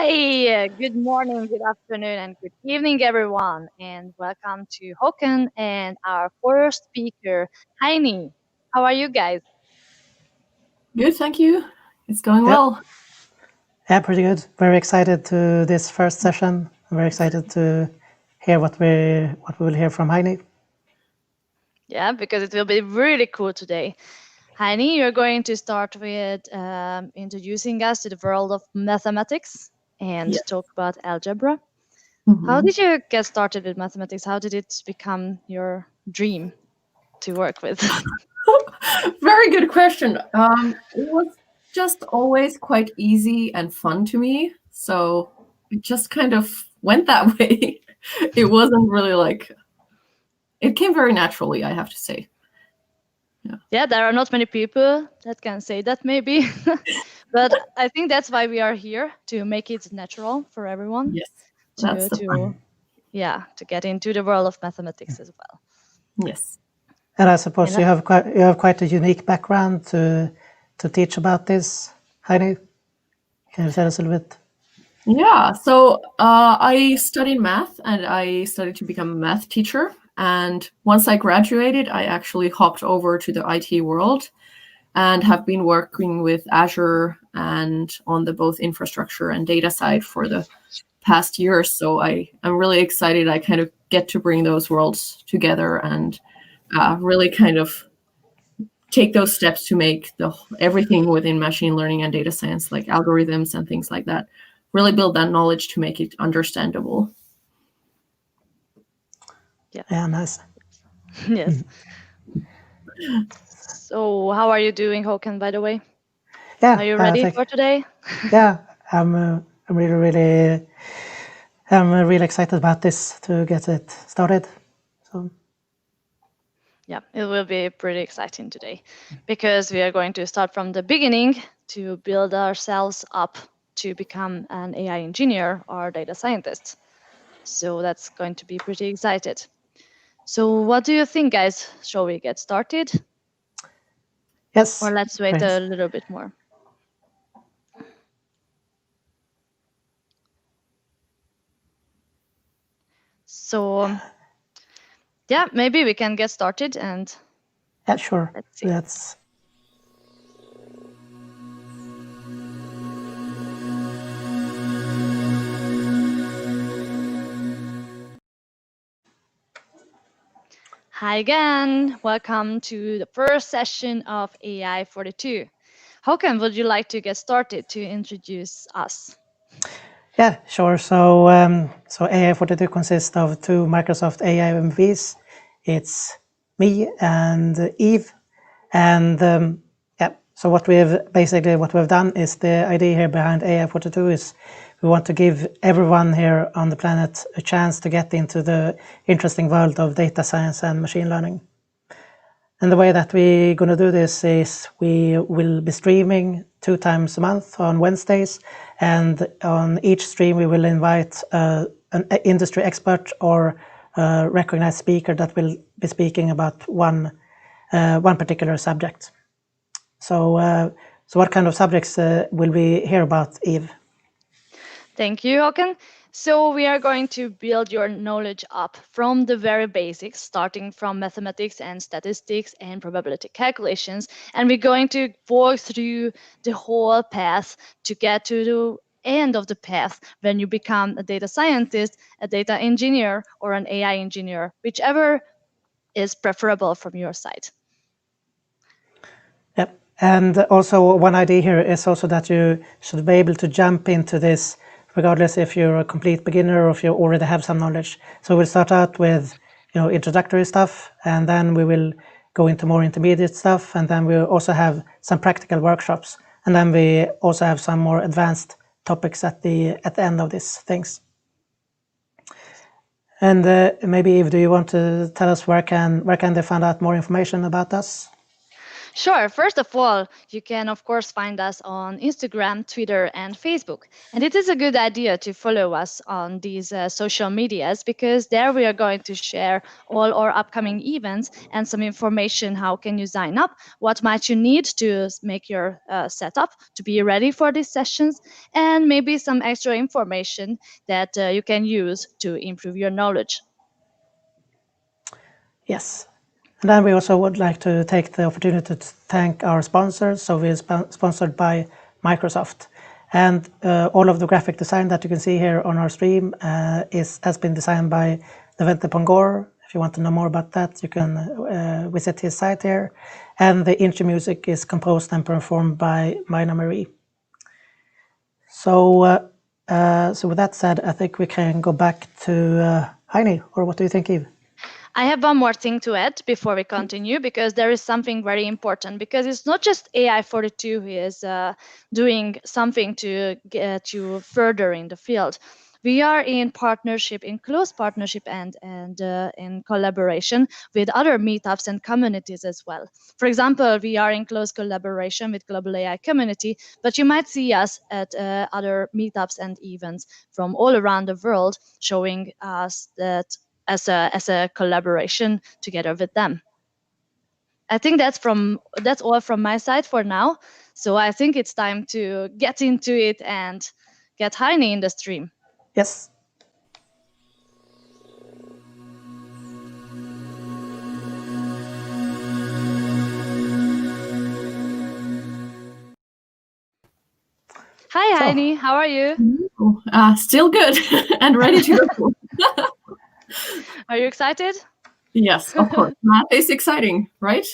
Hi, good morning, good afternoon, and good evening, everyone, and welcome to Håkan and our first speaker, Heini. How are you guys? Good, thank you. It's going Yep. well. Yeah, pretty good. Very excited to this first session. I'm very excited to hear what we will hear from Heini. Yeah, because it will be really cool today. Heini, you're going to start with introducing us to the world of mathematics and Yes. talk about algebra. Mhm. How did you get started with mathematics? How did it become your dream to work with? Very good question. It was just always quite easy and fun to me. So it just kind of went that way. It wasn't really like, it came very naturally, I have to say. Yeah, there are not many people that can say that maybe, but I think that's why we are here, to make it natural for everyone Yes, that's the plan. to get into the world of mathematics as well. Yes. And I suppose And you have quite a unique background to teach about this, Heini. Can you tell us a little bit? Yeah, so I studied math and I studied to become a math teacher. And once I graduated, I actually hopped over to the IT world and have been working with Azure and on the both infrastructure and data side for the past years. So I'm really excited. I kind of get to bring those worlds together and really kind of take those steps to make everything within machine learning and data science, like algorithms and things like that, really build that knowledge to make it understandable. Yeah, nice. yes. So, how are you doing, Håkan, by the way? Yeah, Are you ready for today? Yeah, I'm really excited about this to get it started. So. Yeah, it will be pretty exciting today because we are going to start from the beginning to build ourselves up to become an AI engineer or data scientist. So that's going to be pretty excited. So what do you think, guys? Shall we get started? Yes. Or let's wait a little bit more. So yeah, maybe we can get started and yeah, sure. Let's see. Hi again. Welcome to the first session of AI 42. Håkan, would you like to get started to introduce us? Yeah, sure. So AI 42 consists of two Microsoft AI MVs. It's me and Eve. And yeah, so what we've done is, the idea here behind AI 42 is we want to give everyone here on the planet a chance to get into the interesting world of data science and machine learning. And the way that we're going to do this is we will be streaming 2 times a month on Wednesdays, and on each stream we will invite an industry expert or a recognized speaker that will be speaking about one particular subject. So what kind of subjects will we hear about, Eve? Thank you, Håkan. So we are going to build your knowledge up from the very basics, starting from mathematics and statistics and probability calculations. And we're going to walk through the whole path to get to the end of the path when you become a data scientist, a data engineer, or an AI engineer, whichever is preferable from your side. Yep. And also one idea here is also that you should be able to jump into this regardless if you're a complete beginner or if you already have some knowledge. So we'll start out with introductory stuff, and then we will go into more intermediate stuff, and then we'll also have some practical workshops, and then we also have some more advanced topics at the end of these things. And maybe, Eve, do you want to tell us where can they find out more information about us? Sure. First of all, you can, of course, find us on Instagram, Twitter, and Facebook. And it is a good idea to follow us on these social medias because there we are going to share all our upcoming events and some information. How can you sign up? What might you need to make your setup to be ready for these sessions? And maybe some extra information that you can use to improve your knowledge. Yes. And then we also would like to take the opportunity to thank our sponsors. So we're sponsored by Microsoft. And all of the graphic design that you can see here on our stream has been designed by Devente Pongor. If you want to know more about that, you can visit his site here. And the intro music is composed and performed by Mina Marie. So, so with that said, I think we can go back to Heini, or what do you think, Eve? I have one more thing to add before we continue, because there is something very important, because it's not just AI42 who is doing something to get you further in the field. We are in partnership, in close partnership and in collaboration with other meetups and communities as well. For example, we are in close collaboration with Global AI Community, but you might see us at other meetups and events from all around the world, showing us that as a collaboration together with them. I think that's all from my side for now. So I think it's time to get into it and get Heini in the stream. Yes. Hi, Heini. How are you? Still good and ready to go. Are you excited? Yes, of course. Math is exciting, right?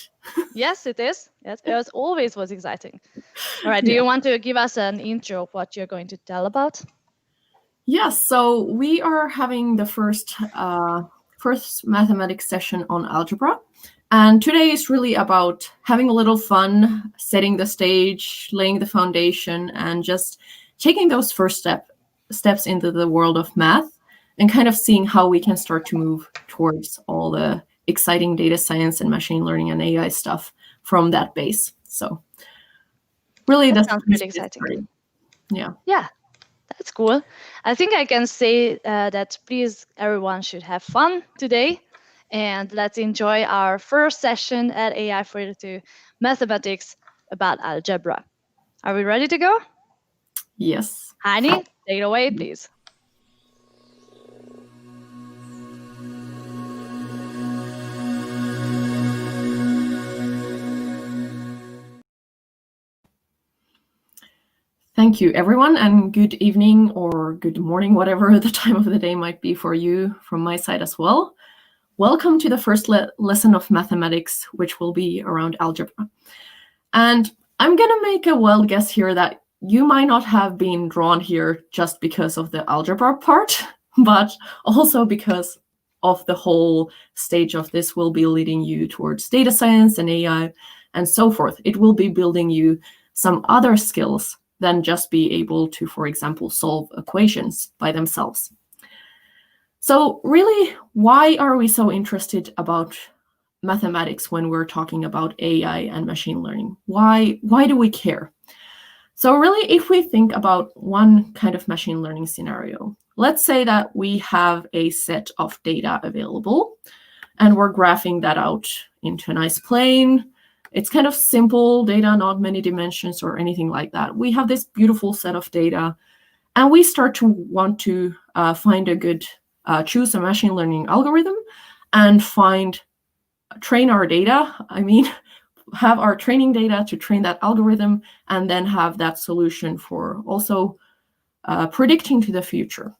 Yes, it is. Yes, it always was exciting. All right. Do you want to give us an intro of what you're going to tell about? Yes. So we are having the first mathematics session on algebra. And today is really about having a little fun, setting the stage, laying the foundation, and just taking those first steps into the world of math and kind of seeing how we can start to move towards all the exciting data science and machine learning and AI stuff from that base. So really that sounds pretty exciting. Yeah. Yeah. That's cool. I think I can say that please everyone should have fun today, and let's enjoy our first session at AI42 Mathematics about algebra. Are we ready to go? Yes. Heini, take it away, please. Thank you, everyone, and good evening or good morning, whatever the time of the day might be for you from my side as well. Welcome to the first lesson of mathematics, which will be around algebra. And I'm going to make a wild guess here that you might not have been drawn here just because of the algebra part, but also because of the whole stage of this will be leading you towards data science and AI and so forth. It will be building you some other skills than just be able to, for example, solve equations by themselves. So really, why are we so interested about mathematics when we're talking about AI and machine learning? Why do we care? So really, if we think about one kind of machine learning scenario, let's say that we have a set of data available and we're graphing that out into a nice plane. It's kind of simple data, not many dimensions or anything like that. We have this beautiful set of data, and we start to want to find a good, choose a machine learning algorithm and train our data. I mean, have our training data to train that algorithm and then have that solution for also predicting to the future.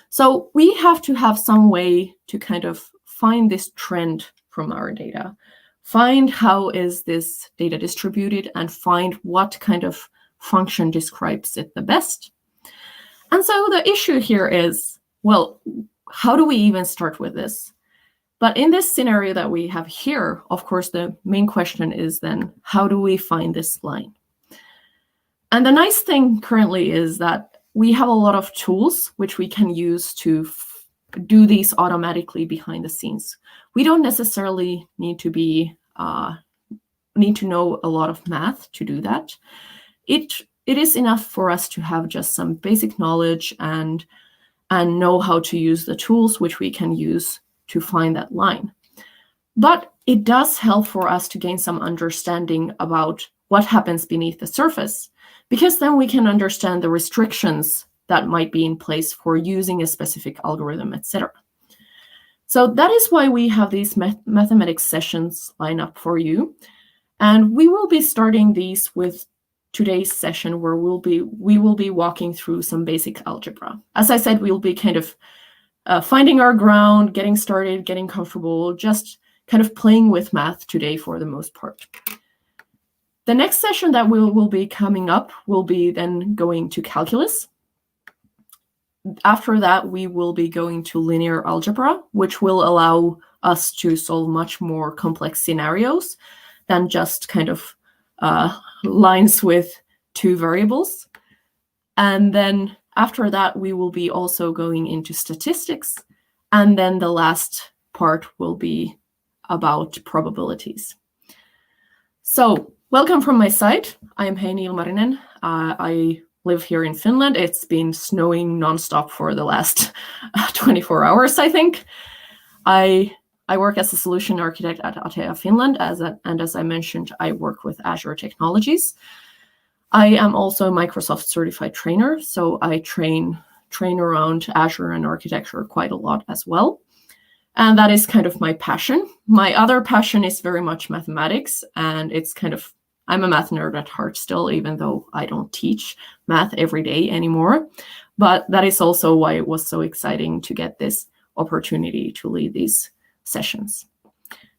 So we have to have some way to kind of find this trend from our data, find how is this data distributed, and find what kind of function describes it the best. And so the issue here is, well, how do we even start with this? But in this scenario that we have here, of course, the main question is then, how do we find this line? And the nice thing currently is that we have a lot of tools which we can use to do these automatically behind the scenes. We don't necessarily need to be need to know a lot of math to do that. It is enough for us to have just some basic knowledge and know how to use the tools which we can use to find that line. But it does help for us to gain some understanding about what happens beneath the surface, because then we can understand the restrictions that might be in place for using a specific algorithm, etc. So that is why we have these mathematics sessions lined up for you. And we will be starting these with today's session, where we will be walking through some basic algebra. As I said, we'll be kind of finding our ground, getting started, getting comfortable, just kind of playing with math today for the most part. The next session that will be coming up will be then going to calculus. After that, we will be going to linear algebra, which will allow us to solve much more complex scenarios than just kind of lines with two variables. And then after that, we will be also going into statistics. And then the last part will be about probabilities. So welcome from my side. I am Heini. I live here in Finland. It's been snowing nonstop for the last 24 hours, I think. I work as a solution architect at Atea Finland, and as I mentioned, I work with Azure technologies. I am also a Microsoft certified trainer, so I train around Azure and architecture quite a lot as well. And that is kind of my passion. My other passion is very much mathematics, and it's kind of, I'm a math nerd at heart still, even though I don't teach math every day anymore. But that is also why it was so exciting to get this opportunity to lead these sessions.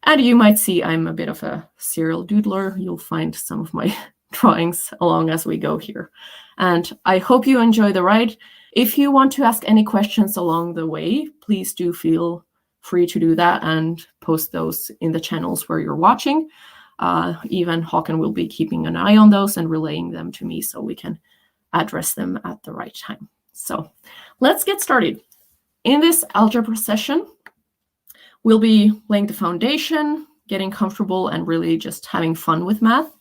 And you might see I'm a bit of a serial doodler. You'll find some of my drawings along as we go here. And I hope you enjoy the ride. If you want to ask any questions along the way, please do feel free to do that and post those in the channels where you're watching. Even Håkan will be keeping an eye on those and relaying them to me so we can address them at the right time. So let's get started. In this algebra session, we'll be laying the foundation, getting comfortable, and really just having fun with math.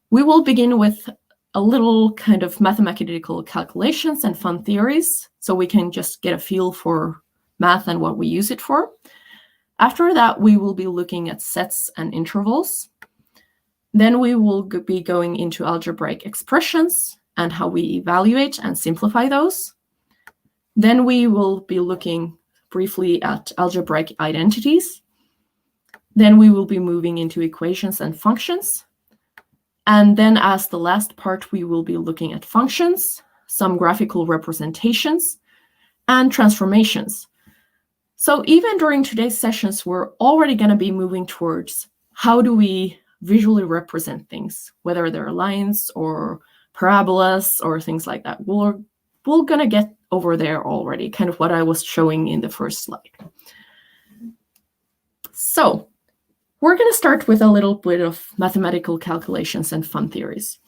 We will begin with a little kind of mathematical calculations and fun theories, so we can just get a feel for math and what we use it for. After that, we will be looking at sets and intervals. Then we will be going into algebraic expressions and how we evaluate and simplify those. Then we will be looking briefly at algebraic identities. Then we will be moving into equations and functions. And then as the last part, we will be looking at functions, some graphical representations, and transformations. So even during today's sessions, we're already going to be moving towards how do we visually represent things, whether they're lines or parabolas or things like that. We're going to get over there already, kind of what I was showing in the first slide. So we're going to start with a little bit of mathematical calculations and fun theories.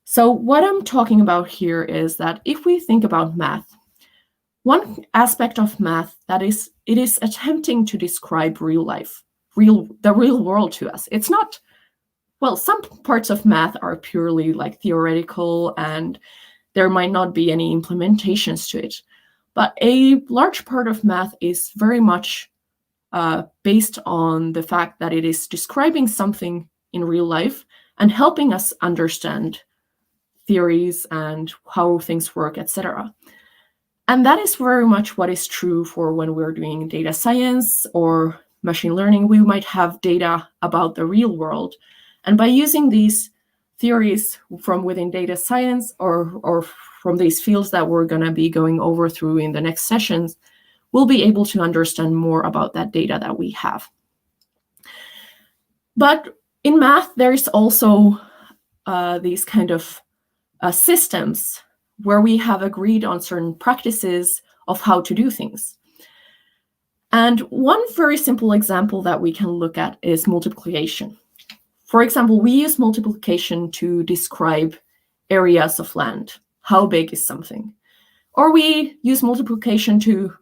So what I'm talking about here is that if we think about math, one aspect of math that is, it is attempting to describe real life, the real world to us. It's not, well, some parts of math are purely like theoretical and there might not be any implementations to it. But a large part of math is very much based on the fact that it is describing something in real life and helping us understand theories and how things work, etc. And that is very much what is true for when we're doing data science or machine learning. We might have data about the real world. And by using these theories from within data science or from these fields that we're going to be going over through in the next sessions, we'll be able to understand more about that data that we have. But in math, there is also these kind of systems where we have agreed on certain practices of how to do things. And one very simple example that we can look at is multiplication. For example, we use multiplication to describe areas of land. How big is something? Or we use multiplication to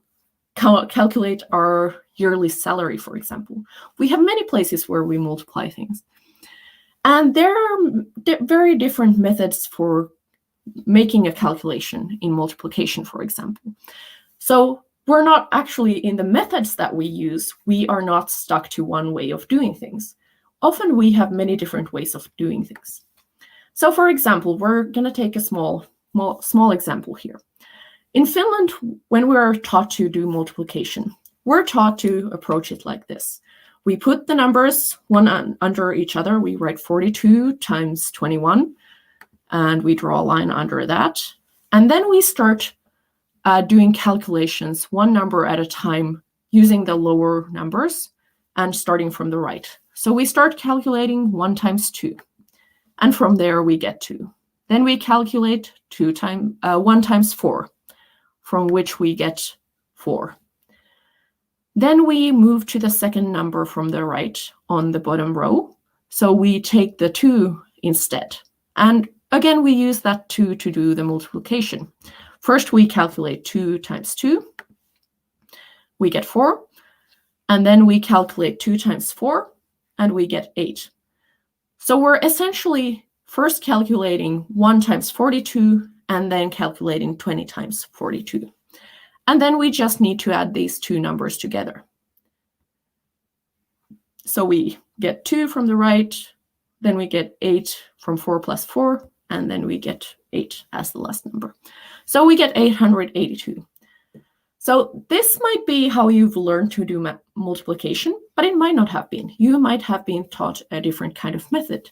calculate our yearly salary, for example. We have many places where we multiply things. And there are very different methods for making a calculation in multiplication, for example. So we're not actually, in the methods that we use, we are not stuck to one way of doing things. Often we have many different ways of doing things. So for example, we're going to take a small example here. In Finland, when we're taught to do multiplication, we're taught to approach it like this. We put the numbers one under each other. We write 42 times 21, and we draw a line under that. And then we start doing calculations one number at a time using the lower numbers and starting from the right. So we start calculating 1 times 2, and from there we get 2. Then we calculate 1 times 4, from which we get 4. Then we move to the second number from the right on the bottom row. So we take the 2 instead. And again, we use that 2 to do the multiplication. First, we calculate 2 times 2. We get 4. And then we calculate 2 times 4, and we get 8. So we're essentially first calculating 1 times 42, and then calculating 20 times 42. And then we just need to add these two numbers together. So we get 2 from the right, then we get 8 from 4 plus 4, and then we get 8 as the last number. So we get 882. So this might be how you've learned to do multiplication, but it might not have been. You might have been taught a different kind of method.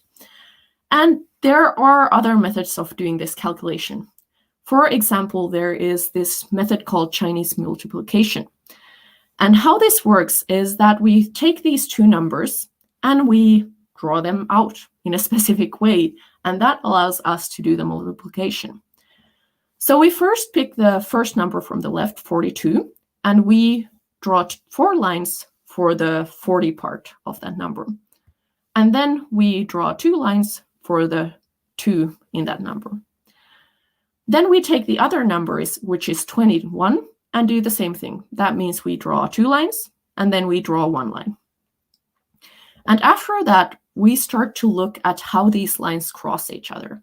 And there are other methods of doing this calculation. For example, there is this method called Chinese multiplication. And how this works is that we take these two numbers and we draw them out in a specific way, and that allows us to do the multiplication. So we first pick the first number from the left, 42, and we draw 4 lines for the 40 part of that number. And then we draw 2 lines for the 2 in that number. Then we take the other number, which is 21, and do the same thing. That means we draw 2 lines, and then we draw 1 line. And after that, we start to look at how these lines cross each other.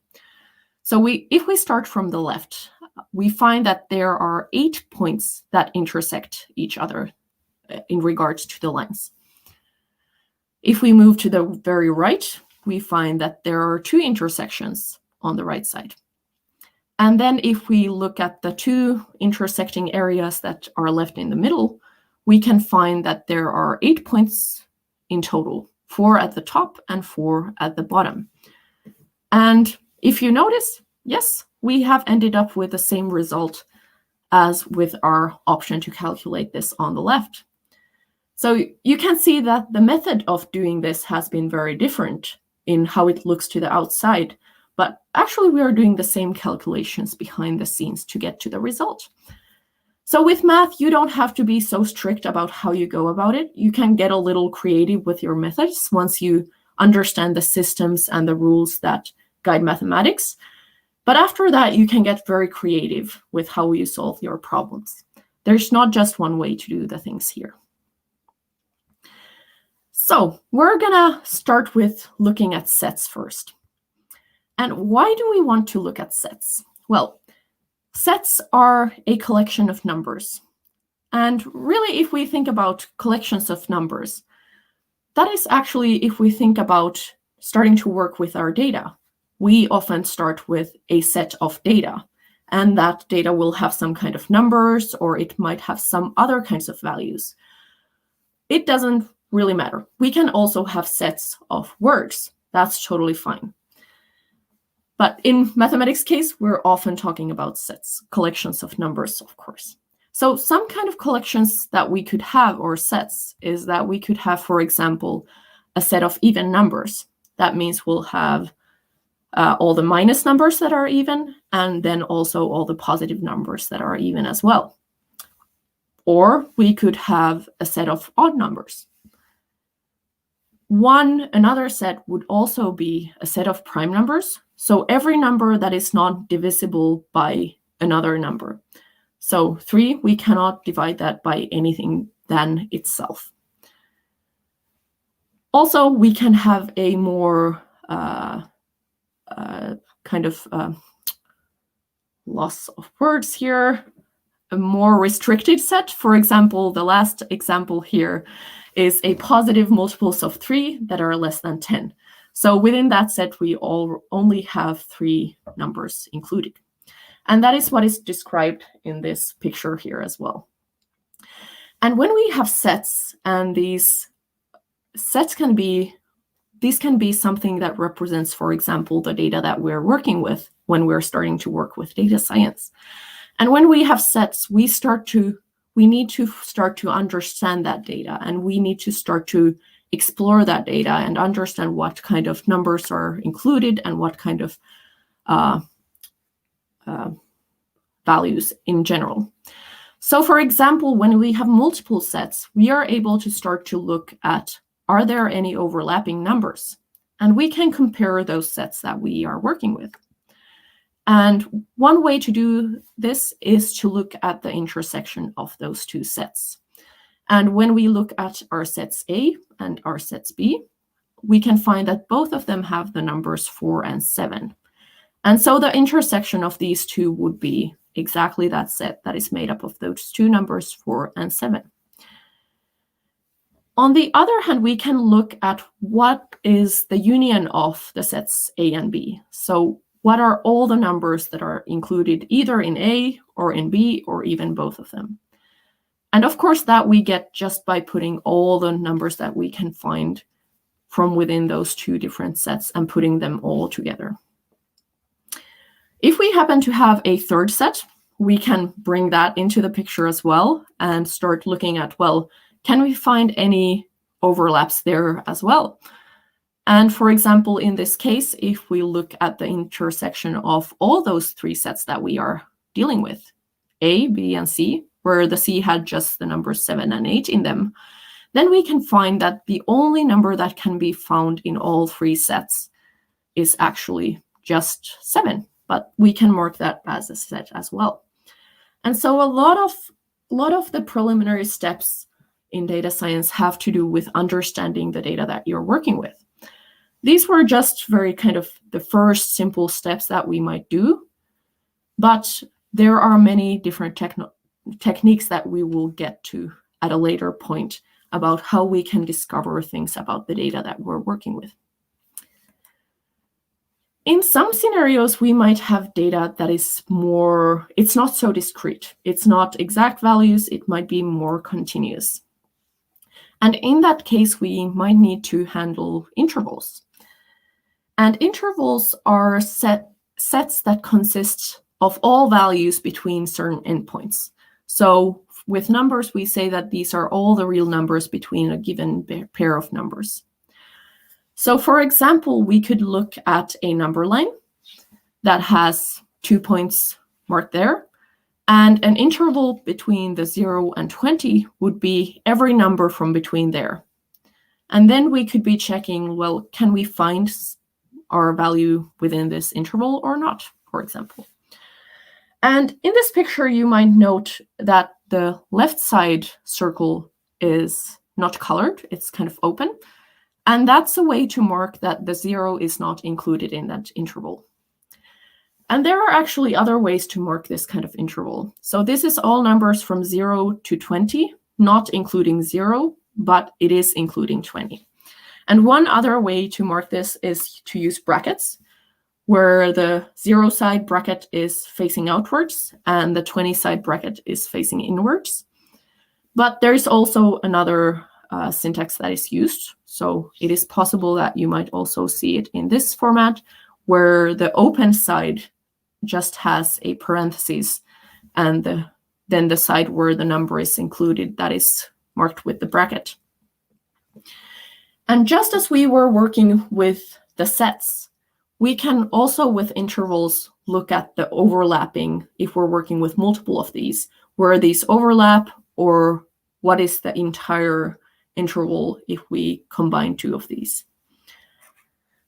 So if we start from the left, we find that there are 8 points that intersect each other in regards to the lines. If we move to the very right, we find that there are 2 intersections on the right side. And then if we look at the 2 intersecting areas that are left in the middle, we can find that there are 8 points in total, 4 at the top and 4 at the bottom. And if you notice, yes, we have ended up with the same result as with our option to calculate this on the left. So you can see that the method of doing this has been very different in how it looks to the outside, but actually we are doing the same calculations behind the scenes to get to the result. So with math, you don't have to be so strict about how you go about it. You can get a little creative with your methods once you understand the systems and the rules that guide mathematics. But after that, you can get very creative with how you solve your problems. There's not just one way to do the things here. So we're gonna start with looking at sets first. And why do we want to look at sets? Well, sets are a collection of numbers. And really, if we think about collections of numbers, that is actually if we think about starting to work with our data. We often start with a set of data, and that data will have some kind of numbers, or it might have some other kinds of values. It doesn't really matter. We can also have sets of words. That's totally fine. But in mathematics case, we're often talking about sets, collections of numbers, of course. So some kind of collections that we could have, or sets, is that we could have, for example, a set of even numbers. That means we'll have all the minus numbers that are even, and then also all the positive numbers that are even as well. Or we could have a set of odd numbers. Another set would also be a set of prime numbers. So every number that is not divisible by another number. So 3, we cannot divide that by anything than itself. Also, we can have a more kind of loss of words here, a more restricted set. For example, the last example here is a positive multiples of 3 that are less than 10. So within that set, we only have 3 numbers included. And that is what is described in this picture here as well. And when we have sets, and these sets can be something that represents, for example, the data that we're working with when we're starting to work with data science. And when we have sets, we need to start to understand that data, and we need to start to explore that data and understand what kind of numbers are included and what kind of values in general. So for example, when we have multiple sets, we are able to start to look at, are there any overlapping numbers? And we can compare those sets that we are working with. And one way to do this is to look at the intersection of those two sets. And when we look at our sets A and our sets B, we can find that both of them have the numbers 4 and 7. And so the intersection of these two would be exactly that set that is made up of those two numbers, 4 and 7. On the other hand, we can look at what is the union of the sets A and B. So what are all the numbers that are included either in A or in B or even both of them? And of course, that we get just by putting all the numbers that we can find from within those two different sets and putting them all together. If we happen to have a third set, we can bring that into the picture as well and start looking at, well, can we find any overlaps there as well? And for example, in this case, if we look at the intersection of all those 3 sets that we are dealing with, A, B, and C, where the C had just the numbers 7 and 8 in them, then we can find that the only number that can be found in all 3 sets is actually just 7, but we can mark that as a set as well. And so a lot of the preliminary steps in data science have to do with understanding the data that you're working with. These were just very kind of the first simple steps that we might do, but there are many different techniques that we will get to at a later point about how we can discover things about the data that we're working with. In some scenarios, we might have data that is more, it's not so discrete. It's not exact values, it might be more continuous. And in that case, we might need to handle intervals. And intervals are sets that consist of all values between certain endpoints. So with numbers, we say that these are all the real numbers between a given pair of numbers. So for example, we could look at a number line that has 2 points marked there, and an interval between the 0 and 20 would be every number from between there. And then we could be checking, well, can we find our value within this interval or not, for example. And in this picture, you might note that the left side circle is not colored, it's kind of open. And that's a way to mark that the 0 is not included in that interval. And there are actually other ways to mark this kind of interval. So this is all numbers from 0 to 20, not including 0, but it is including 20. And one other way to mark this is to use brackets, where the 0 side bracket is facing outwards and the 20 side bracket is facing inwards. But there's also another syntax that is used. So it is possible that you might also see it in this format, where the open side just has a parenthesis and then the side where the number is included, that is marked with the bracket. And just as we were working with the sets, we can also with intervals look at the overlapping if we're working with multiple of these, where these overlap or what is the entire interval if we combine 2 of these.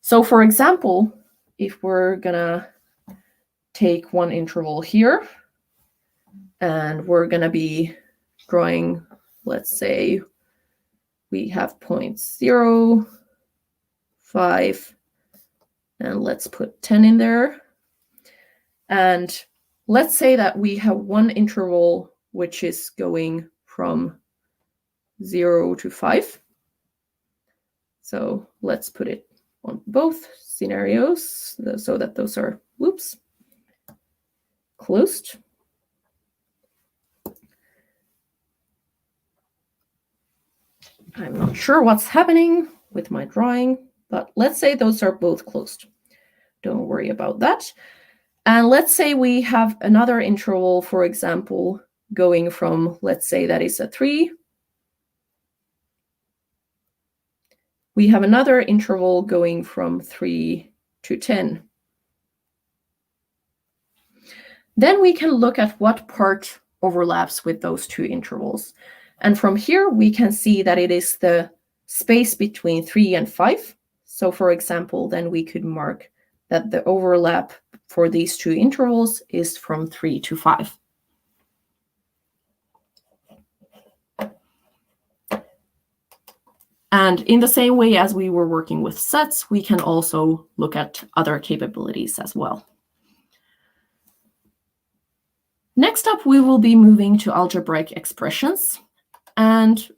So for example, if we're gonna take one interval here and we're gonna be drawing, let's say, we have points 0, 5, And let's put 10 in there. And let's say that we have one interval which is going from 0 to 5. So let's put it on both scenarios so that those are, whoops, closed. I'm not sure what's happening with my drawing, but let's say those are both closed. Don't worry about that. And let's say we have another interval, for example, going from, let's say that is a 3. We have another interval going from 3 to 10. Then we can look at what part overlaps with those two intervals. And from here, we can see that it is the space between 3 and 5. So for example, then we could mark that the overlap for these two intervals is from 3 to 5. And in the same way as we were working with sets, we can also look at other capabilities as well. Next up, we will be moving to algebraic expressions. And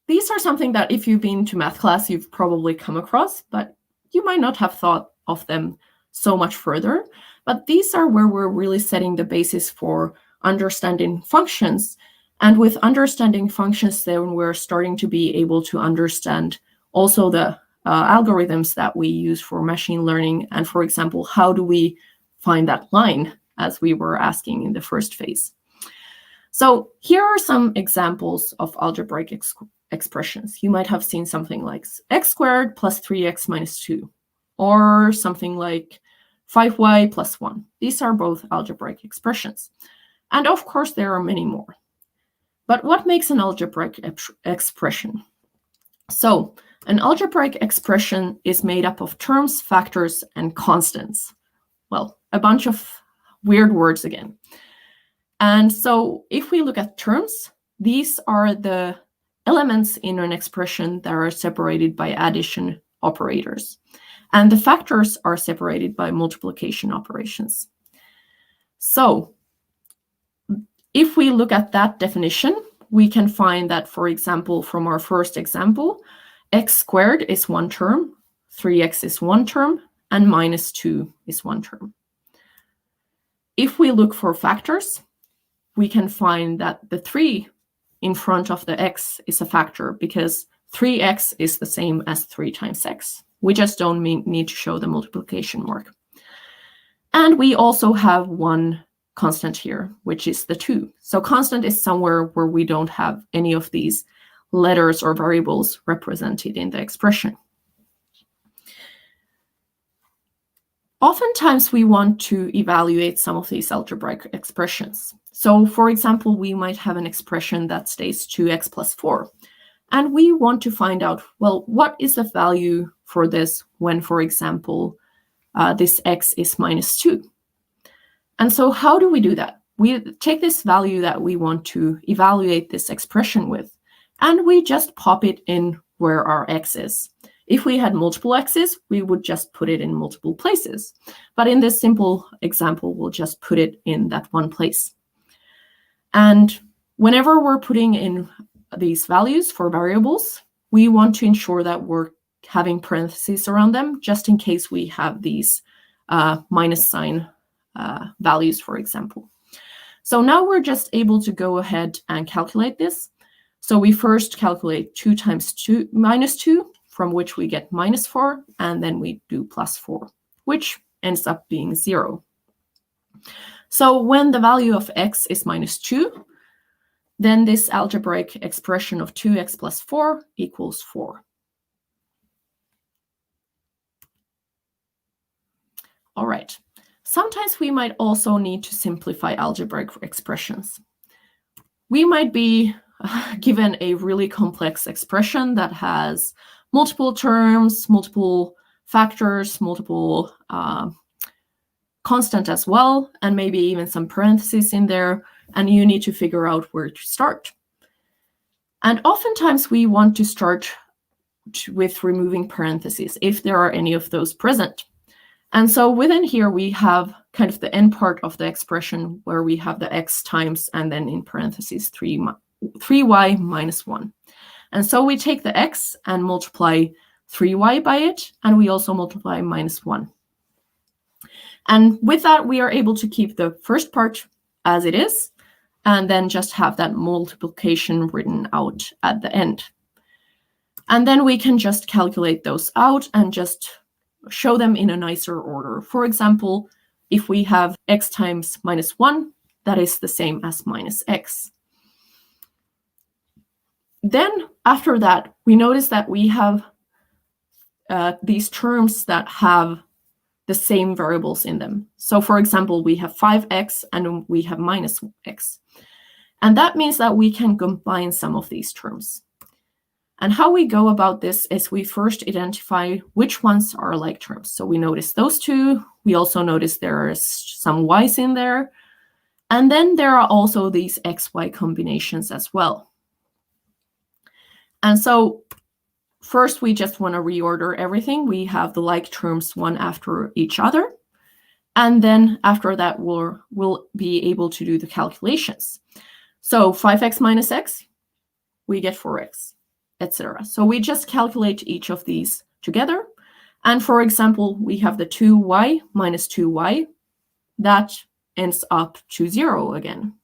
these are something that if you've been to math class, you've probably come across, but you might not have thought of them so much further. But these are where we're really setting the basis for understanding functions. And with understanding functions, then we're starting to be able to understand also the algorithms that we use for machine learning. And for example, how do we find that line, as we were asking in the first phase. So here are some examples of algebraic expressions. You might have seen something like x squared plus 3x minus 2, or something like 5y plus 1. These are both algebraic expressions. And of course, there are many more. But what makes an algebraic expression? So an algebraic expression is made up of terms, factors, and constants. Well, a bunch of weird words again. And so if we look at terms, these are the elements in an expression that are separated by addition operators. And the factors are separated by multiplication operations. So if we look at that definition, we can find that, for example, from our first example, x squared is one term, 3x is one term, and minus 2 is one term. If we look for factors, we can find that the 3 in front of the x is a factor because 3x is the same as 3 times x. We just don't need to show the multiplication mark. And we also have one constant here, which is the 2. So constant is somewhere where we don't have any of these letters or variables represented in the expression. Oftentimes, we want to evaluate some of these algebraic expressions. So, for example, we might have an expression that states 2x plus 4. And we want to find out, well, what is the value for this when, for example, this x is minus 2? And so how do we do that? We take this value that we want to evaluate this expression with, and we just pop it in where our x is. If we had multiple x's, we would just put it in multiple places. But in this simple example, we'll just put it in that one place. And whenever we're putting in these values for variables, we want to ensure that we're having parentheses around them, just in case we have these minus sign values, for example. So now we're just able to go ahead and calculate this. So we first calculate 2 times 2 minus 2, from which we get minus 4, and then we do plus 4, which ends up being 0. So when the value of x is minus 2, then this algebraic expression of 2x plus 4 equals 4. All right. Sometimes we might also need to simplify algebraic expressions. We might be given a really complex expression that has multiple terms, multiple factors, multiple constant as well, and maybe even some parentheses in there, and you need to figure out where to start. And oftentimes we want to start with removing parentheses if there are any of those present. And so within here, we have kind of the end part of the expression where we have the x times and then in parentheses 3y minus 1. And so we take the x and multiply 3y by it, and we also multiply minus 1. And with that, we are able to keep the first part as it is, and then just have that multiplication written out at the end. And then we can just calculate those out and just show them in a nicer order. For example, if we have x times minus 1, that is the same as minus x. Then after that, we notice that we have these terms that have the same variables in them. So for example, we have 5x and we have minus x. And that means that we can combine some of these terms. And how we go about this is we first identify which ones are like terms. So we notice those two. We also notice there are some y's in there. And then there are also these xy combinations as well. And so first, we just want to reorder everything. We have the like terms one after each other. And then after that, we'll be able to do the calculations. So 5x minus x, we get 4x, etc. So we just calculate each of these together. And for example, we have the 2y minus 2y. That ends up to 0 again.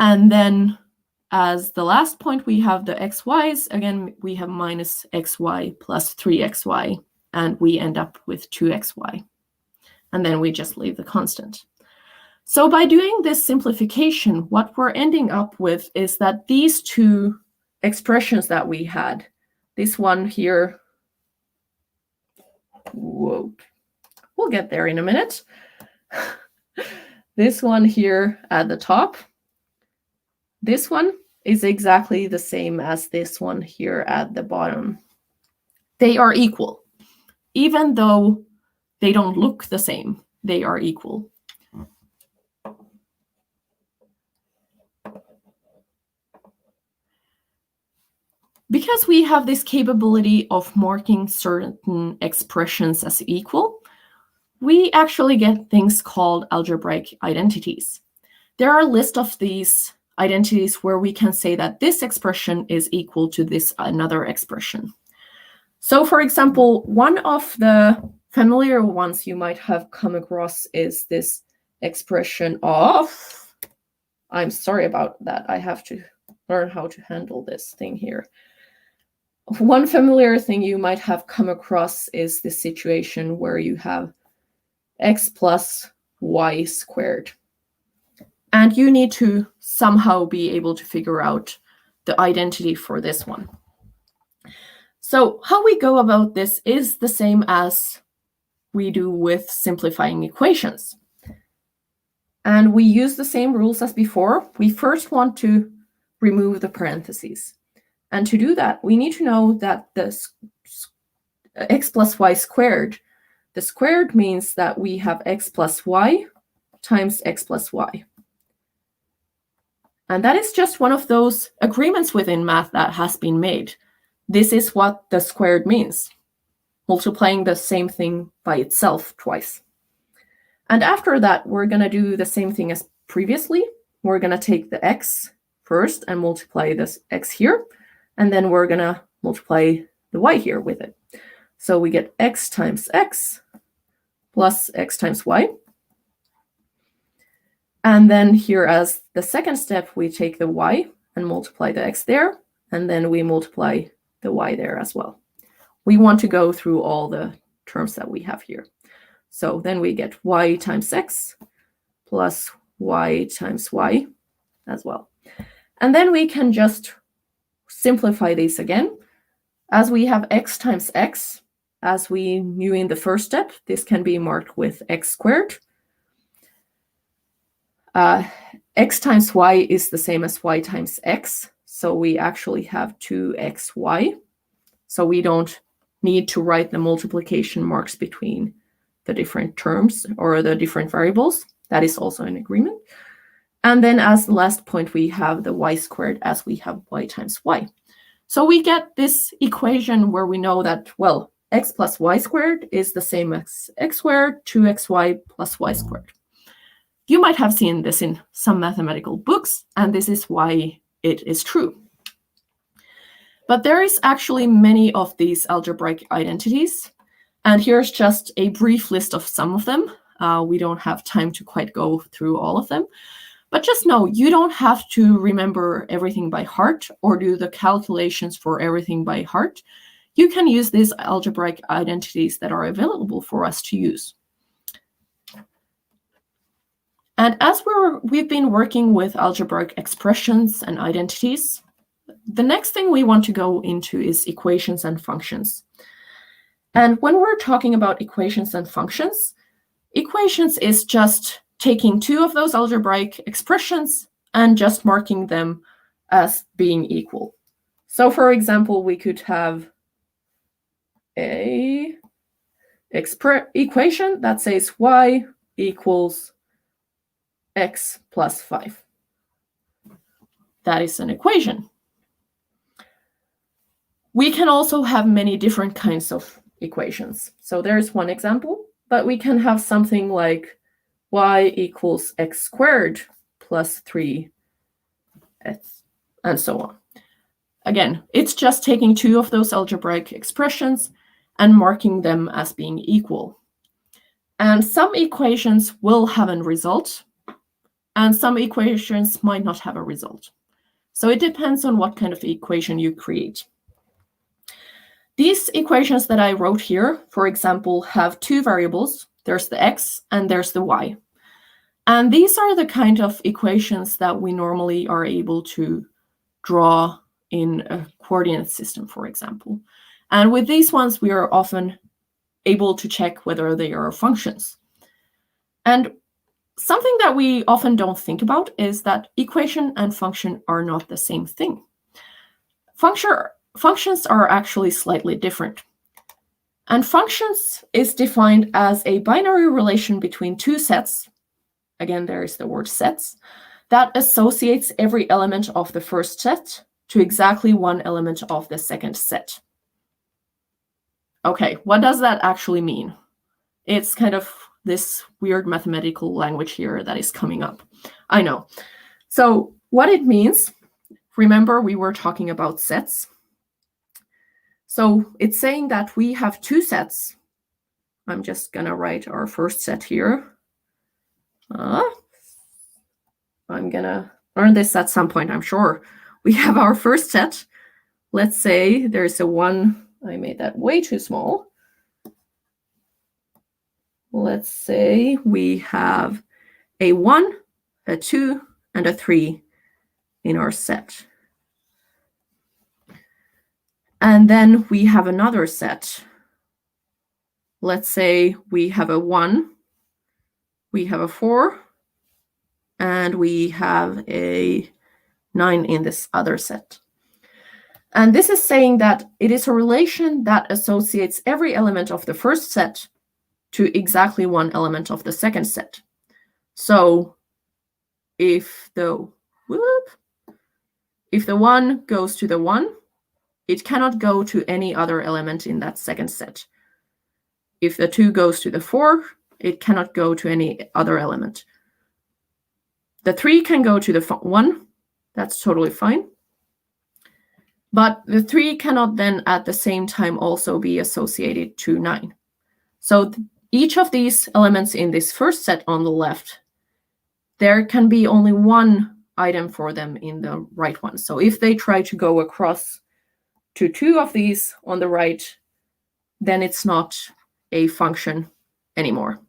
And then as the last point, we have the xy's. Again, we have minus xy plus 3xy, and we end up with 2xy. And then we just leave the constant. So by doing this simplification, what we're ending up with is that these two expressions that we had, this one here, whoa, we'll get there in a minute. This one here at the top, this one is exactly the same as this one here at the bottom. They are equal. Even though they don't look the same, they are equal. Because we have this capability of marking certain expressions as equal, we actually get things called algebraic identities. There are a list of these identities where we can say that this expression is equal to this another expression. So for example, one of the familiar ones you might have come across is this expression of, I'm sorry about that, I have to learn how to handle this thing here. One familiar thing you might have come across is this situation where you have x plus y squared. And you need to somehow be able to figure out the identity for this one. So how we go about this is the same as we do with simplifying equations. And we use the same rules as before. We first want to remove the parentheses. And to do that, we need to know that the x plus y squared, the squared means that we have x plus y times x plus y. And that is just one of those agreements within math that has been made. This is what the squared means, multiplying the same thing by itself twice. And after that, we're going to do the same thing as previously. We're going to take the x first and multiply this x here. And then we're going to multiply the y here with it. So we get x times x plus x times y. And then here as the second step, we take the y and multiply the x there. And then we multiply the y there as well. We want to go through all the terms that we have here. So then we get y times x plus y times y as well. And then we can just simplify these again. As we have x times x, as we knew in the first step, this can be marked with x squared. X times y is the same as y times x. So we actually have 2xy. So we don't need to write the multiplication marks between the different terms or the different variables. That is also an agreement. And then as the last point, we have the y squared as we have y times y. So we get this equation where we know that, well, x plus y squared is the same as x squared, 2xy plus y squared. You might have seen this in some mathematical books, and this is why it is true. But there is actually many of these algebraic identities, and here's just a brief list of some of them. We don't have time to quite go through all of them, but just know you don't have to remember everything by heart or do the calculations for everything by heart. You can use these algebraic identities that are available for us to use. And as we've been working with algebraic expressions and identities, the next thing we want to go into is equations and functions. And when we're talking about equations and functions, equations is just taking two of those algebraic expressions and just marking them as being equal. So for example, we could have a equation that says y equals x plus 5. That is an equation. We can also have many different kinds of equations. So there's one example, but we can have something like y equals x squared plus 3x, and so on. Again, it's just taking two of those algebraic expressions and marking them as being equal. And some equations will have a result, and some equations might not have a result. So it depends on what kind of equation you create. These equations that I wrote here, for example, have two variables. There's the x and there's the y. And these are the kind of equations that we normally are able to draw in a coordinate system, for example. And with these ones, we are often able to check whether they are functions. And something that we often don't think about is that equation and function are not the same thing. Functions are actually slightly different. And functions is defined as a binary relation between two sets. Again, there is the word sets, that associates every element of the first set to exactly one element of the second set. Okay, what does that actually mean? It's kind of this weird mathematical language here that is coming up. I know. So what it means, remember we were talking about sets. So it's saying that we have two sets. I'm just gonna write our first set here. I'm gonna learn this at some point, I'm sure. We have our first set. Let's say there's a 1. I made that way too small. Let's say we have a 1, a 2, and a 3 in our set. And then we have another set. Let's say we have a 1, we have a 4, and we have a 9 in this other set. And this is saying that it is a relation that associates every element of the first set to exactly one element of the second set. So if the 1 goes to the 1, it cannot go to any other element in that second set. If the 2 goes to the 4, it cannot go to any other element. The 3 can go to the 1, that's totally fine. But the 3 cannot then at the same time also be associated to 9. So each of these elements in this first set on the left, there can be only one item for them in the right one. So if they try to go across to 2 of these on the right, then it's not a function anymore.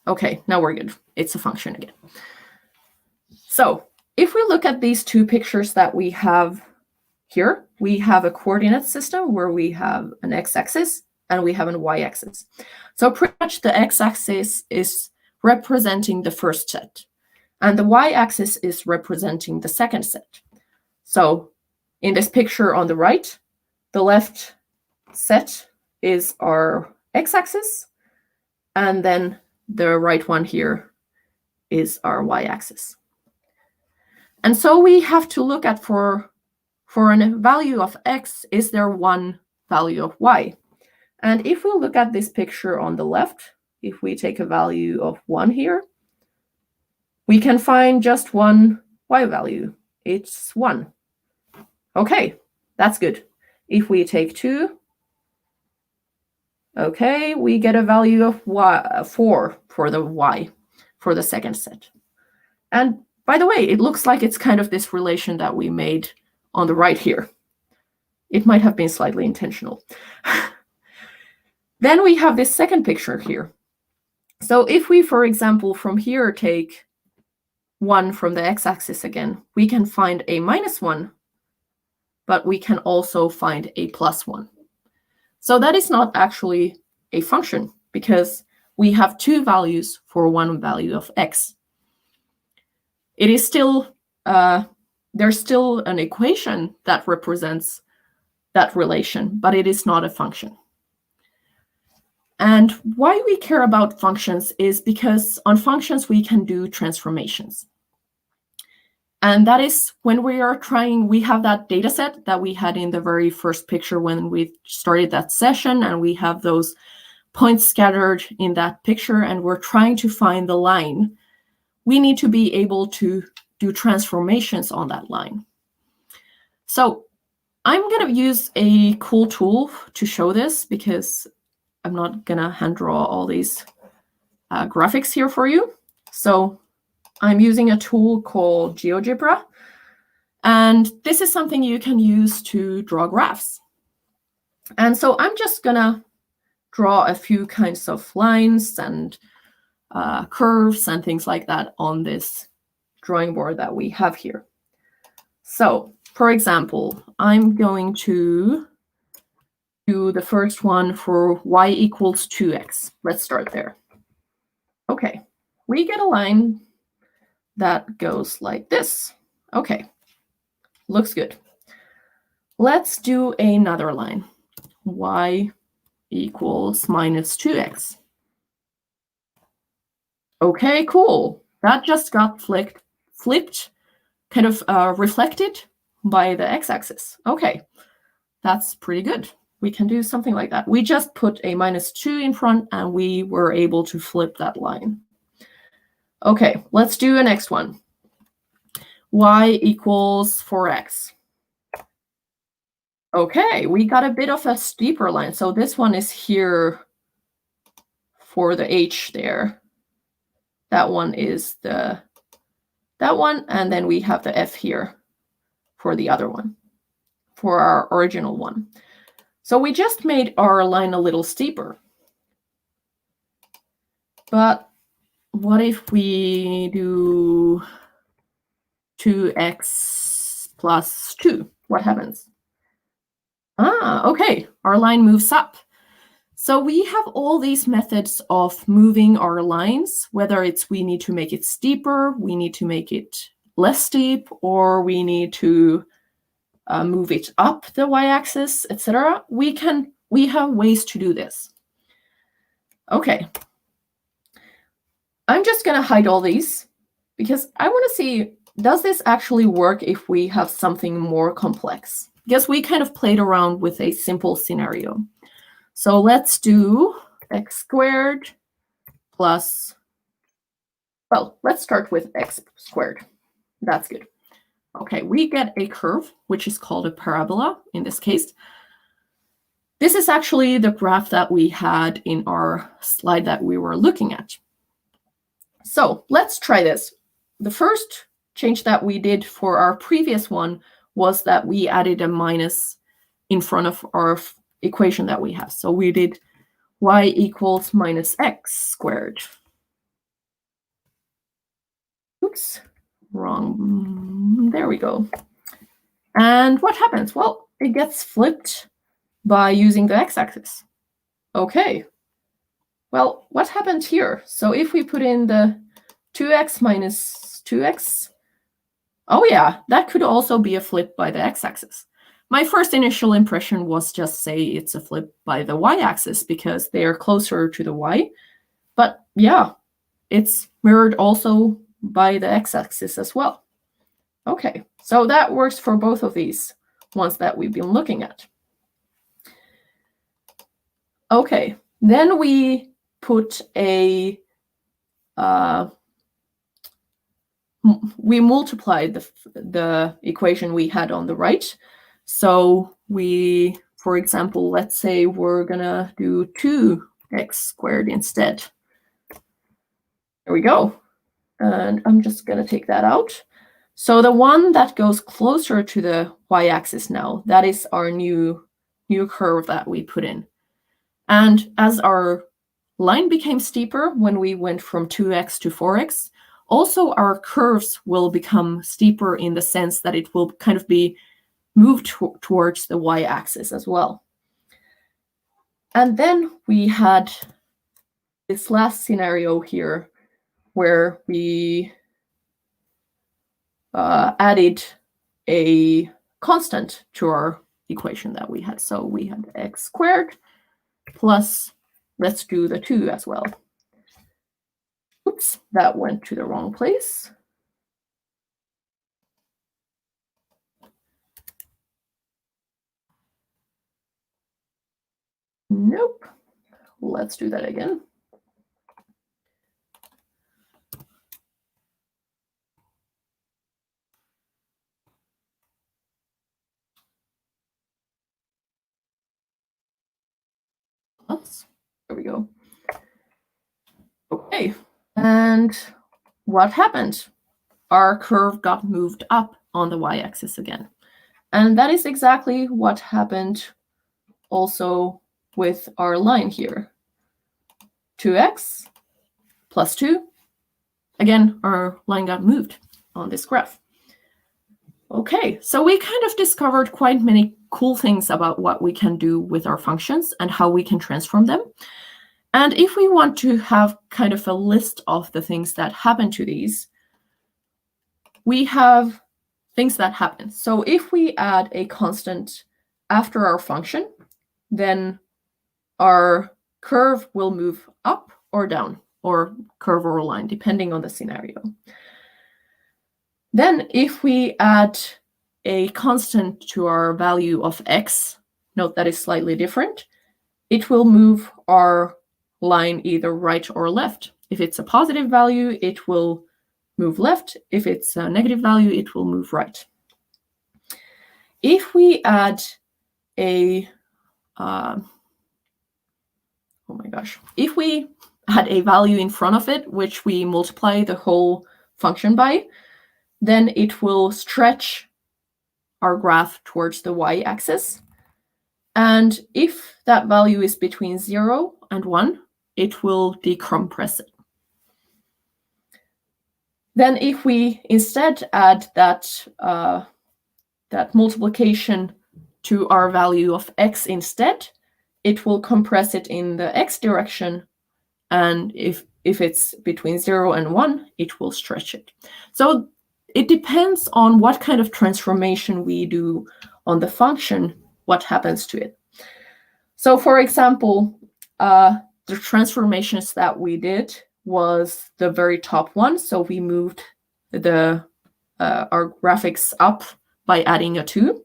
Okay, now we're good. It's a function again. So if we look at these two pictures that we have here, we have a coordinate system where we have an x-axis and we have a y-axis. So pretty much the x-axis is representing the first set, and the y-axis is representing the second set. So in this picture on the right, the left set is our x-axis, and then the right one here is our y-axis. And so we have to look at for a value of x, is there one value of y? And if we look at this picture on the left, if we take a value of 1 here, we can find just one y value. It's 1. Okay, that's good. If we take 2, okay, we get a value of 4 for the y, for the second set. And by the way, it looks like it's kind of this relation that we made on the right here. It might have been slightly intentional. Then we have this second picture here. So if we, for example, from here take 1 from the x-axis again, we can find a -1, but we can also find a +1. So that is not actually a function because we have 2 values for 1 value of x. It is still, there's still an equation that represents that relation, but it is not a function. And why we care about functions is because on functions we can do transformations. And that is when we are trying, we have that data set that we had in the very first picture when we started that session, and we have those points scattered in that picture, and we're trying to find the line. We need to be able to do transformations on that line. So I'm going to use a cool tool to show this because I'm not going to hand draw all these graphics here for you. So I'm using a tool called GeoGebra. And this is something you can use to draw graphs. And so I'm just going to draw a few kinds of lines and curves and things like that on this drawing board that we have here. So, for example, I'm going to do the first one for y equals 2x. Let's start there. Okay, we get a line that goes like this. Okay, looks good. Let's do another line. Y equals -2x. Okay, cool. That just got flipped, kind of reflected by the x-axis. Okay, that's pretty good. We can do something like that. We just put a -2 in front and we were able to flip that line. Okay, let's do a next one. Y equals 4x. Okay, we got a bit of a steeper line. So this one is here for the h there. That one is that one, and then we have the f here for the other one, for our original one. So we just made our line a little steeper. But what if we do 2x plus 2? What happens? Okay, our line moves up. So we have all these methods of moving our lines, whether it's we need to make it steeper, we need to make it less steep, or we need to move it up the y-axis, etc. We have ways to do this. Okay. I'm just going to hide all these because I want to see, does this actually work if we have something more complex? Because we kind of played around with a simple scenario. So let's do x squared plus, well, let's start with x squared. That's good. Okay, we get a curve, which is called a parabola in this case. This is actually the graph that we had in our slide that we were looking at. So let's try this. The first change that we did for our previous one was that we added a minus in front of our equation that we have. So we did y equals -x squared. Oops, wrong. There we go. And what happens? Well, it gets flipped by using the x-axis. Okay. Well, what happened here? So if we put in the 2x minus 2x, oh yeah, that could also be a flip by the x-axis. My first initial impression was just say it's a flip by the y-axis because they are closer to the y. But yeah, it's mirrored also by the x-axis as well. Okay, so that works for both of these ones that we've been looking at. Okay, then we put we multiplied the equation we had on the right. So we, for example, let's say we're gonna do 2x squared instead. There we go. And I'm just gonna take that out. So the one that goes closer to the y-axis now, that is our new curve that we put in. And as our line became steeper when we went from 2x to 4x, also our curves will become steeper in the sense that it will kind of be moved towards the y-axis as well. And then we had this last scenario here where we added a constant to our equation that we had. So we had x squared plus, let's do the 2 as well. Oops, that went to the wrong place. Nope. Let's do that again. There we go. Okay, and what happened? Our curve got moved up on the y-axis again. And that is exactly what happened also with our line here. 2x plus 2. Again, our line got moved on this graph. Okay, so we kind of discovered quite many cool things about what we can do with our functions and how we can transform them. And if we want to have kind of a list of the things that happen to these, we have things that happen. So if we add a constant after our function, then our curve will move up or down, or curve or line, depending on the scenario. Then if we add a constant to our value of x, note that is slightly different, it will move our line either right or left. If it's a positive value, it will move left. If it's a negative value, it will move right. If we add a, if we add a value in front of it, which we multiply the whole function by, then it will stretch our graph towards the y-axis. And if that value is between 0 and 1, it will decompress it. Then if we instead add that, that multiplication to our value of x instead, it will compress it in the x direction. And if it's between 0 and 1, it will stretch it. So it depends on what kind of transformation we do on the function, what happens to it. So for example, the transformations that we did was the very top one. So we moved the our graphics up by adding a 2.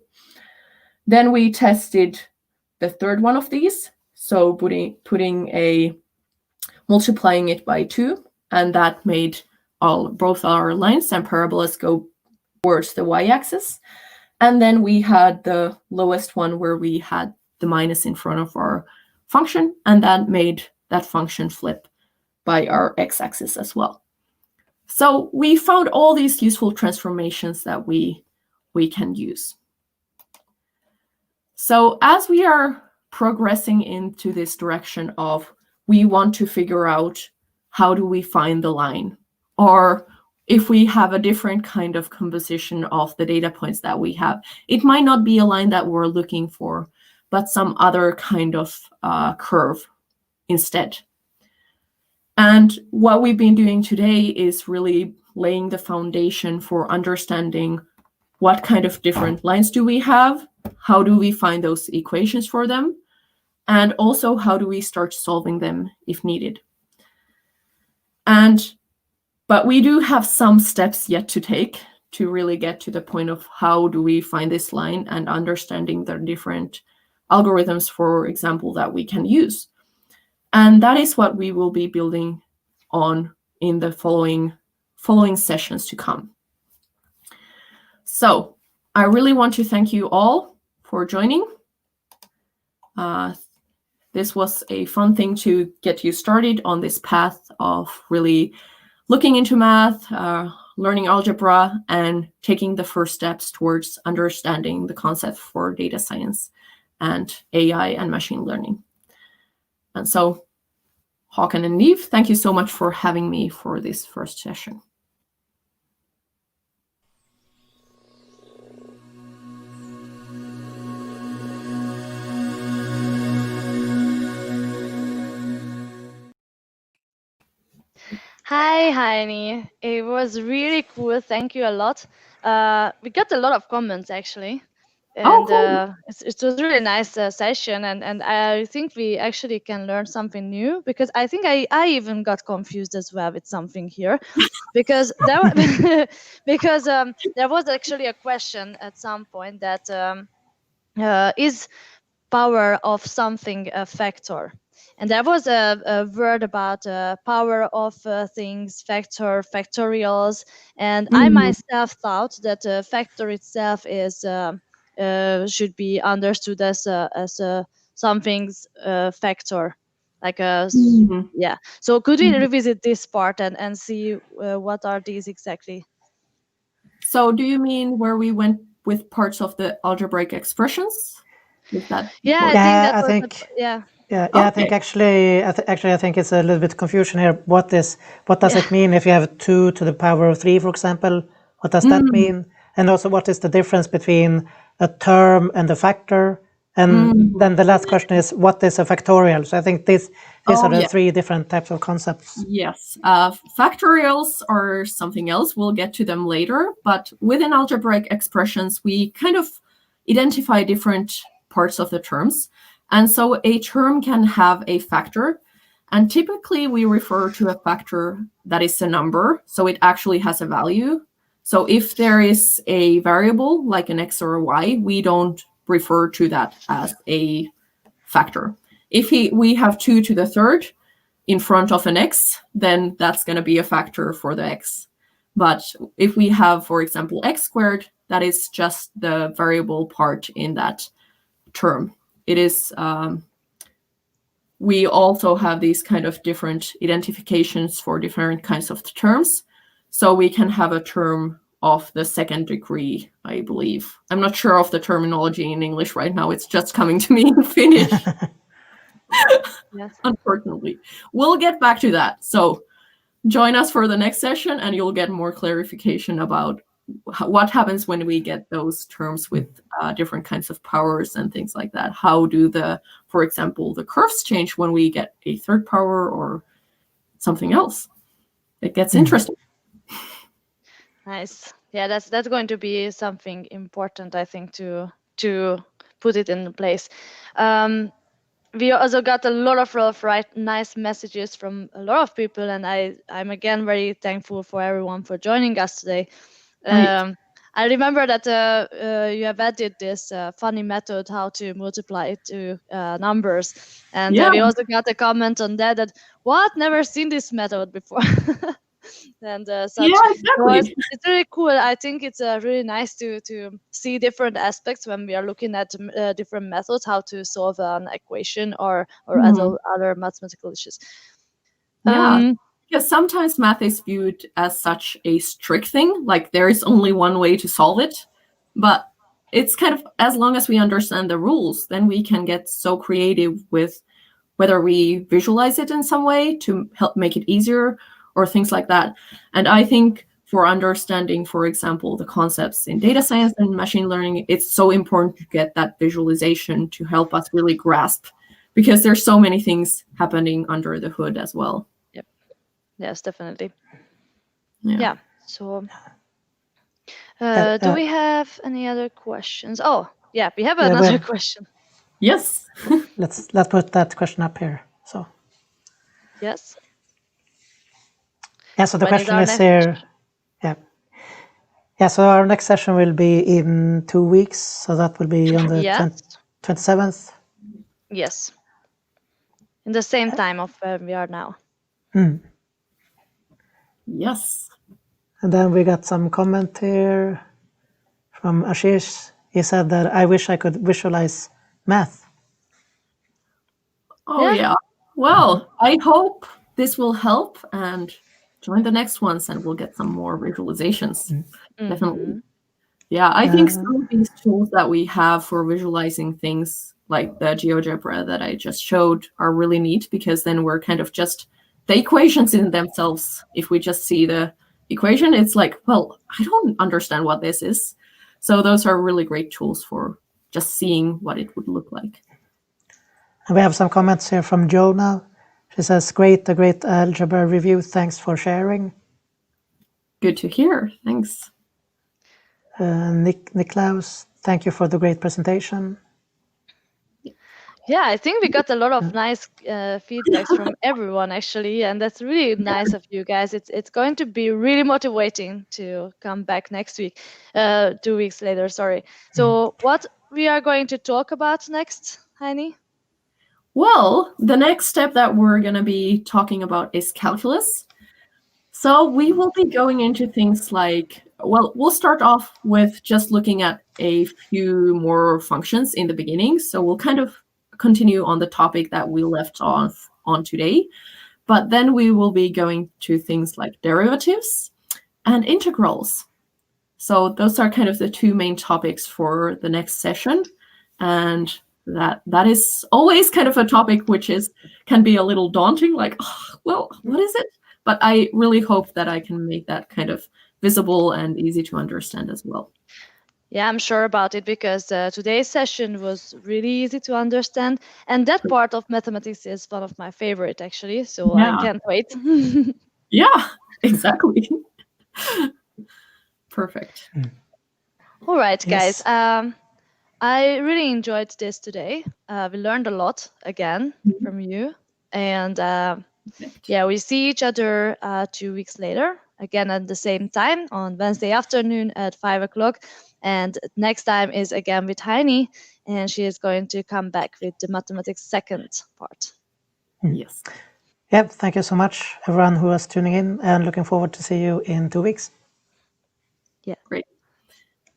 Then we tested the third one of these. So multiplying it by 2, and that made both our lines and parabolas go towards the y-axis. And then we had the lowest one where we had the minus in front of our function, and that made that function flip by our x-axis as well. So we found all these useful transformations that we can use. So as we are progressing into this direction of we want to figure out how do we find the line, or if we have a different kind of composition of the data points that we have, it might not be a line that we're looking for, but some other kind of curve instead. And what we've been doing today is really laying the foundation for understanding what kind of different lines do we have, how do we find those equations for them, and also how do we start solving them if needed. But we do have some steps yet to take to really get to the point of how do we find this line and understanding the different algorithms, for example, that we can use. And that is what we will be building on in the following sessions to come. So I really want to thank you all for joining. This was a fun thing to get you started on this path of really looking into math, learning algebra, and taking the first steps towards understanding the concept for data science and AI and machine learning. And so, Håkan and Niv, thank you so much for having me for this first session. Hi, Heini. It was really cool. Thank you a lot. We got a lot of comments actually, and cool. it was a really nice session. And I think we actually can learn something new, because I think I even got confused as well with something here, because there because there was actually a question at some point that is power of something a factor. And there was a word about power of things, factor, factorials. And I myself thought that a factor itself is should be understood as something's factor, like a yeah. So could we revisit this part and see what are these exactly? So do you mean where we went with parts of the algebraic expressions? Is that Yeah, I think that yeah. Yeah, I think actually, I think it's a little bit confusion here. What does it mean if you have 2 to the power of 3, for example? What does that mean? And also, what is the difference between a term and a factor? And then the last question is, what is a factorial? So I think these are the 3 different types of concepts. Yes, factorials are something else. We'll get to them later. But within algebraic expressions, we kind of identify different parts of the terms. And so a term can have a factor, and typically we refer to a factor that is a number, so it actually has a value. So if there is a variable like an x or a y, we don't refer to that as a factor. If we have 2 to the third in front of an x, then that's going to be a factor for the x. But if we have, for example, x squared, that is just the variable part in that term. It is, we also have these kind of different identifications for different kinds of terms. So we can have a term of the second degree, I believe. I'm not sure of the terminology in English right now. It's just coming to me in Finnish. Yes. Unfortunately. We'll get back to that. So join us for the next session and you'll get more clarification about what happens when we get those terms with different kinds of powers and things like that. How do for example, the curves change when we get a third power or something else? It gets interesting. Nice. Yeah, that's going to be something important, I think, to put it in place. We also got a lot of nice messages from a lot of people, and I'm again very thankful for everyone for joining us today. I remember that you have added this funny method how to multiply it to numbers, and we also got a comment on that what, never seen this method before. And such. Yeah, exactly. So it's really cool. I think it's really nice to see different aspects when we are looking at different methods how to solve an equation or other mathematical issues. Yeah, because sometimes math is viewed as such a strict thing, like there is only one way to solve it. But it's kind of, as long as we understand the rules, then we can get so creative with whether we visualize it in some way to help make it easier or things like that. And I think for understanding, for example, the concepts in data science and machine learning, it's so important to get that visualization to help us really grasp, because there's so many things happening under the hood as well. Yep. Yes, definitely. Yeah. So do we have any other questions? Oh, yeah, we have another question. Yes. Let's put that question up here. So. Yes. Yeah, so the question is here. Yeah, so our next session will be in 2 weeks. So that will be on the 27th. Yes. in the same time of where we are now. Yes. And then we got some comment here from Ashish. He said that I wish I could visualize math. Oh, yeah. Well, I hope this will help, and join the next ones and we'll get some more visualizations. Definitely. Yeah, I think some of these tools that we have for visualizing things like the GeoGebra that I just showed are really neat, because then we're kind of just the equations in themselves. If we just see the equation, it's like, well, I don't understand what this is. So those are really great tools for just seeing what it would look like. And we have some comments here from Jonah. She says, a great algebra review. Thanks for sharing. Good to hear. Thanks. Niklaus, thank you for the great presentation. Yeah, I think we got a lot of nice feedbacks from everyone, actually, and that's really nice of you guys. It's going to be really motivating to come back next week, 2 weeks later, sorry. So what we are going to talk about next, Heini? Well, the next step that we're going to be talking about is calculus. So we will be going into things like, well, we'll start off with just looking at a few more functions in the beginning. So we'll kind of continue on the topic that we left off on today. But then we will be going to things like derivatives and integrals. So those are kind of the two main topics for the next session. And that is always kind of a topic which can be a little daunting, like, oh, well, what is it? But I really hope that I can make that kind of visible and easy to understand as well. Yeah, I'm sure about it, because today's session was really easy to understand. And that part of mathematics is one of my favorite, actually. So I can't wait. Yeah, exactly. Perfect. All right, guys. I really enjoyed this today. We learned a lot again from you. And yeah, we see each other 2 weeks later, again at the same time on Wednesday afternoon at 5 o'clock. And next time is again with Heini, and she is going to come back with the mathematics second part. Yes. Yep, thank you so much, everyone who was tuning in, and looking forward to see you in 2 weeks. Yeah. Great.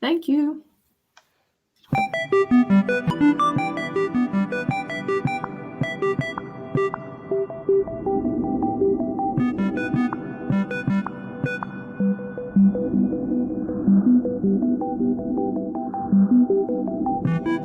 Thank you.